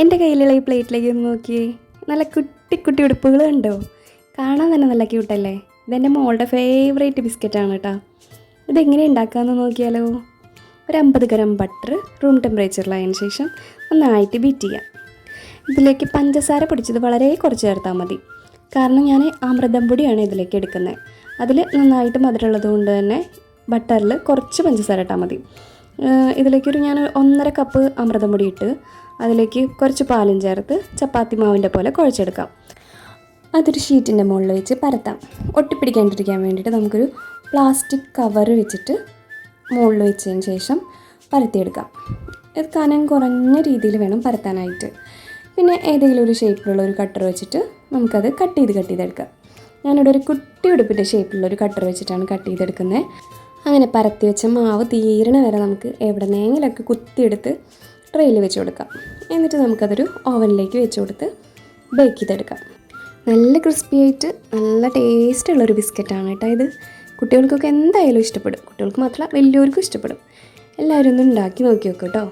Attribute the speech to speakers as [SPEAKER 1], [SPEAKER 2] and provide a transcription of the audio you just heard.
[SPEAKER 1] എൻ്റെ കയ്യിലുള്ള ഈ പ്ലേറ്റിലേക്ക് ഒന്ന് നോക്കിയേ. നല്ല കുട്ടി കുട്ടി ഉടുപ്പുകൾ കണ്ടോ? കാണാൻ തന്നെ നല്ല ക്യൂട്ടല്ലേ? ഇതെൻ്റെ മോളുടെ ഫേവറേറ്റ് ബിസ്ക്കറ്റാണ് കേട്ടോ. ഇതെങ്ങനെ ഉണ്ടാക്കാമെന്ന് നോക്കിയാലോ? ഒരു 50 ഗ്രാം ബട്ടർ റൂം ടെമ്പറേച്ചറിലായതിനു ശേഷം നന്നായിട്ട് ബീറ്റ് ചെയ്യാം. ഇതിലേക്ക് പഞ്ചസാര പൊടിച്ചത് വളരെ കുറച്ച് ചേർത്താൽ മതി. കാരണം ഞാൻ അമൃതം പൊടിയാണ് ഇതിലേക്ക് എടുക്കുന്നത്. അതിൽ നന്നായിട്ട് മധുരമുള്ളത് കൊണ്ട് തന്നെ ബട്ടറിൽ കുറച്ച് പഞ്ചസാര ഇട്ടാൽ മതി. ഇതിലേക്കൊരു ഞാൻ 1.5 കപ്പ് അമൃതം പൊടി ഇട്ട് അതിലേക്ക് കുറച്ച് പാലും ചേർത്ത് ചപ്പാത്തി മാവിൻ്റെ പോലെ കുഴച്ചെടുക്കാം. അതൊരു ഷീറ്റിൻ്റെ മുകളിൽ വെച്ച് പരത്താം. ഒട്ടിപ്പിടിക്കാണ്ടിരിക്കാൻ വേണ്ടിയിട്ട് നമുക്കൊരു പ്ലാസ്റ്റിക് കവർ വെച്ചിട്ട് മുകളിൽ വെച്ചതിന് ശേഷം പരത്തിയെടുക്കാം. ഇത് കനം കുറഞ്ഞ രീതിയിൽ വേണം പരത്താനായിട്ട്. പിന്നെ ഏതെങ്കിലും ഒരു ഷേപ്പിലുള്ള ഒരു കട്ടർ വെച്ചിട്ട് നമുക്കത് കട്ട് ചെയ്തെടുക്കാം. ഞാനിവിടെ ഒരു കുട്ടി ഉടുപ്പിൻ്റെ ഷേപ്പിലുള്ള ഒരു കട്ടർ വെച്ചിട്ടാണ് കട്ട് ചെയ്തെടുക്കുന്നത്. അങ്ങനെ പരത്തി വെച്ച മാവ് തീരണ വരെ നമുക്ക് എവിടെന്നെങ്കിലൊക്കെ കുത്തിയെടുത്ത് ട്രെയിൽ വെച്ച് കൊടുക്കാം. എന്നിട്ട് നമുക്കതൊരു ഓവനിലേക്ക് വെച്ച് കൊടുത്ത് ബേക്ക് ചെയ്തെടുക്കാം. നല്ല ക്രിസ്പി ആയിട്ട് നല്ല ടേസ്റ്റുള്ളൊരു ബിസ്ക്കറ്റാണ് കേട്ടോ ഇത്. കുട്ടികൾക്കൊക്കെ എന്തായാലും ഇഷ്ടപ്പെടും. കുട്ടികൾക്ക് മാത്രമല്ല വലിയവർക്കും ഇഷ്ടപ്പെടും. എല്ലാവരും ഒന്ന് ഉണ്ടാക്കി നോക്കി നോക്കൂ കേട്ടോ.